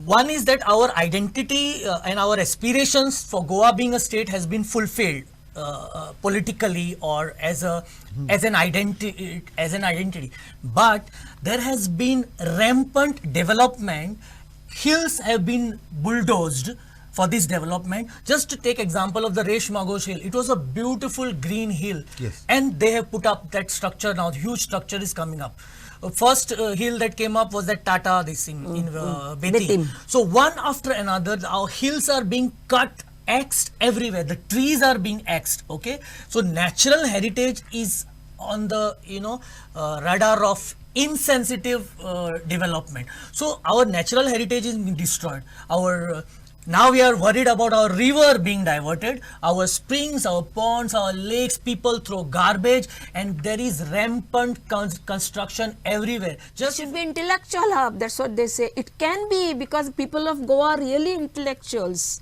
One is that our identity and our aspirations for Goa being a state has been fulfilled politically or as an identity. But there has been rampant development. Hills have been bulldozed for this development. Just to take example of the Resh Magos hill, it was a beautiful green hill, Yes. and they have put up that structure now. Huge structure is coming up. First hill that came up was that Tata this thing in Betim. So one after another, our hills are being cut, axed everywhere. The trees are being axed. Okay, so natural heritage is on the radar of insensitive development. So our natural heritage is being destroyed. Our now we are worried about our river being diverted, our springs, our ponds, our lakes. People throw garbage, and there is rampant construction everywhere. Just should be intellectual hub. That's what they say. It can be because people of Goa are really intellectuals.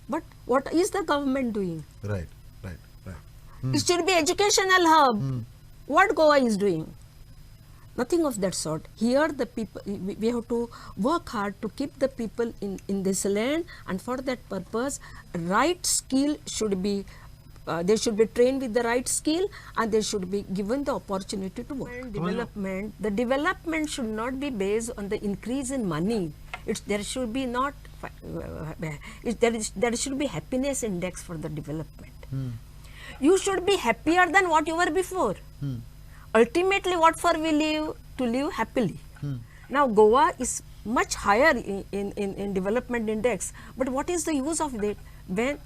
But what is the government doing? Right. It should be educational hub. What Goa is doing? Nothing of that sort. Here the people, we have to work hard to keep the people in this land, and for that purpose right skill should be, they should be trained with the right skill, and they should be given the opportunity to work. The development should not be based on the increase in money. There should be not, there should be happiness index for the development. You should be happier than what you were before. Ultimately, what for we live? To live happily. Now, Goa is much higher in development index, but what is the use of that when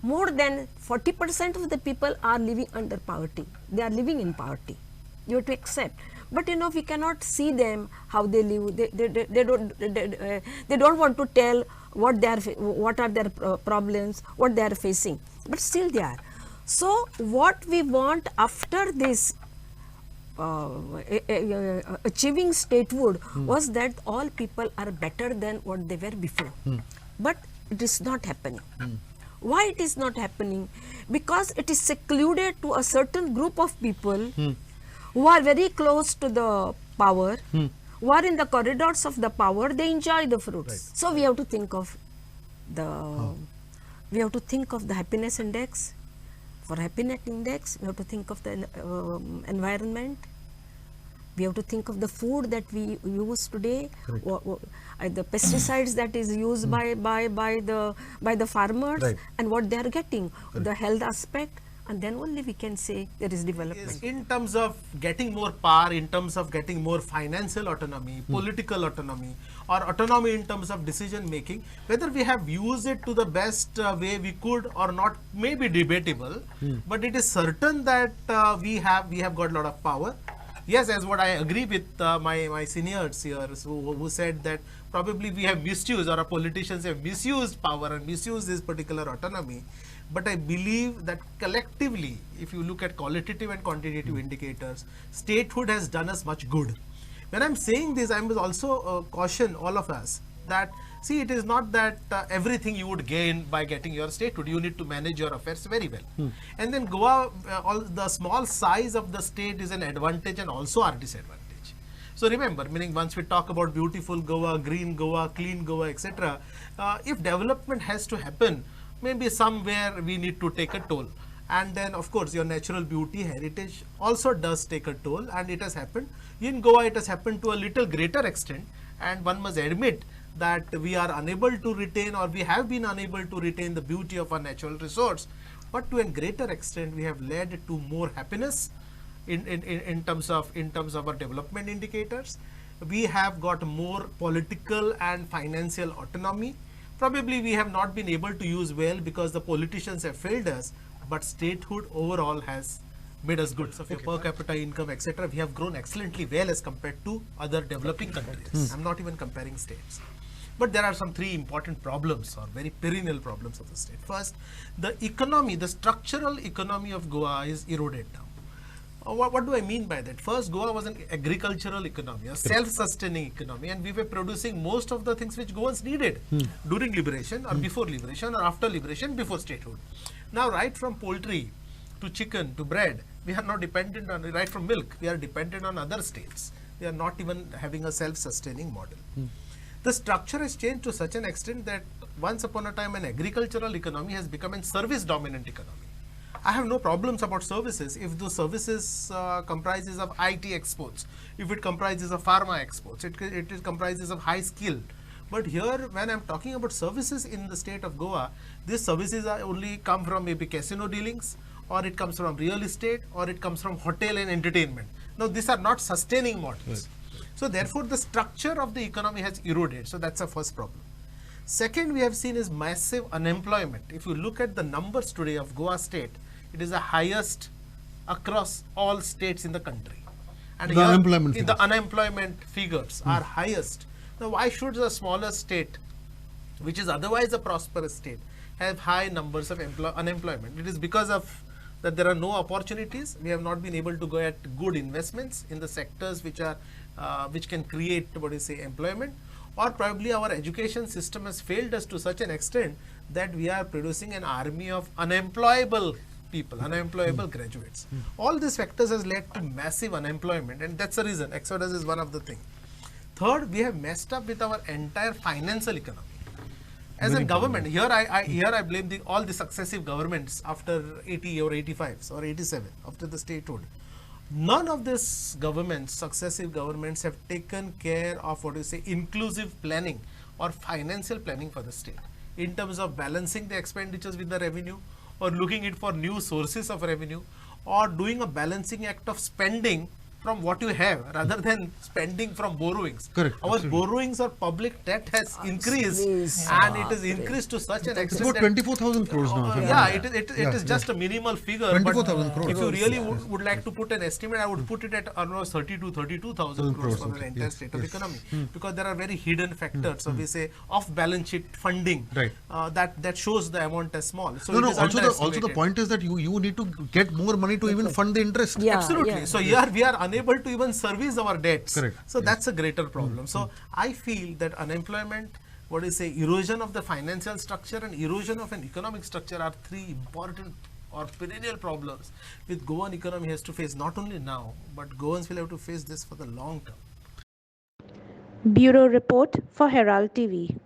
more than 40% of the people are living under poverty? They are living in poverty. You have to accept. But we cannot see them how they live. They don't want to tell what are their problems, what they are facing. But still they are. So what we want after this achieving statehood was that all people are better than what they were before. But it is not happening. Why it is not happening? Because it is secluded to a certain group of people who are very close to the power, who are in the corridors of the power. They enjoy the fruits. Right. So we have to think of the happiness index. For happiness index, we have to think of the environment. We have to think of the food that we use today, the pesticides that is used by the farmers, right, and what they are getting, the health aspect, and then only we can say there is development. Yes, in terms of getting more power, in terms of getting more financial autonomy, political autonomy, or autonomy in terms of decision making, whether we have used it to the best way we could or not may be debatable, but it is certain that we have got a lot of power. Yes, as what I agree with my seniors here who said that probably we have misused, or our politicians have misused power and misused this particular autonomy. But I believe that collectively, if you look at qualitative and quantitative indicators, statehood has done us much good. When I'm saying this, I must also caution all of us that, see, it is not that everything you would gain by getting your statehood. You need to manage your affairs very well. And then Goa, the small size of the state is an advantage and also our disadvantage. So remember, meaning once we talk about beautiful Goa, green Goa, clean Goa, etc., if development has to happen, maybe somewhere we need to take a toll. And then of course your natural beauty, heritage also does take a toll, and it has happened. In Goa it has happened to a little greater extent, and one must admit that we are unable to retain, or we have been unable to retain, the beauty of our natural resource. But to a greater extent we have led to more happiness in terms of our development indicators. We have got more political and financial autonomy. Probably we have not been able to use well because the politicians have failed us, but statehood overall has made us good. So per capita income, etc., we have grown excellently well as compared to other developing countries. I'm not even comparing states. But there are some three important problems, or very perennial problems of the state. First, the economy, the structural economy of Goa is eroded now. What do I mean by that? First, Goa was an agricultural economy, a self-sustaining economy, and we were producing most of the things which Goans needed during liberation, or before liberation, or after liberation, before statehood. Now, right from poultry to chicken to bread, we are now dependent on, right from milk, we are dependent on other states. We are not even having a self-sustaining model. The structure has changed to such an extent that once upon a time an agricultural economy has become a service dominant economy. I have no problems about services if the services comprises of IT exports, if it comprises of pharma exports, it comprises of high skill. But here when I am talking about services in the state of Goa, these services are only come from maybe casino dealings, or it comes from real estate, or it comes from hotel and entertainment. Now these are not sustaining models. So therefore the structure of the economy has eroded. So that's the first problem. Second, we have seen is massive unemployment. If you look at the numbers today of Goa state, it is the highest across all states in the country. And The unemployment the figures. unemployment figures are highest. Now why should the smaller state, which is otherwise a prosperous state, have high numbers of unemployment? It is because of that there are no opportunities. We have not been able to go at good investments in the sectors which are which can create employment, or probably our education system has failed us to such an extent that we are producing an army of unemployable people, unemployable graduates. All these factors has led to massive unemployment, and that's the reason exodus is one of the things. Third, we have messed up with our entire financial economy. As a government, here I blame all the successive governments after 80 or 85 or 87 after the statehood. None of these governments, successive governments, have taken care of inclusive planning or financial planning for the state in terms of balancing the expenditures with the revenue, or looking it for new sources of revenue, or doing a balancing act of spending from what you have rather than spending from borrowings. Correct, Our absolutely. borrowings or public debt has increased, and it is increased to such an It's extent about that 24,000 crores now. if I'm yeah, not it wrong. is just a minimal figure. 24,000 But crores. if you really would like to put an estimate, I would put it at around 32,000 crores for the okay. entire Yes, state of yes. economy, because there are very hidden factors. So we say off balance sheet funding, Right. that shows the amount as small. So No, it no. is Also, the underestimated. point is that you need to get more money to even fund the interest. Yeah, Absolutely. yeah. So here we are unable to even service our debts. Correct. So that's a greater problem. So I feel that unemployment, erosion of the financial structure and erosion of an economic structure are three important or perennial problems which Goan economy has to face, not only now, but Goans will have to face this for the long term. Bureau Report for Herald TV.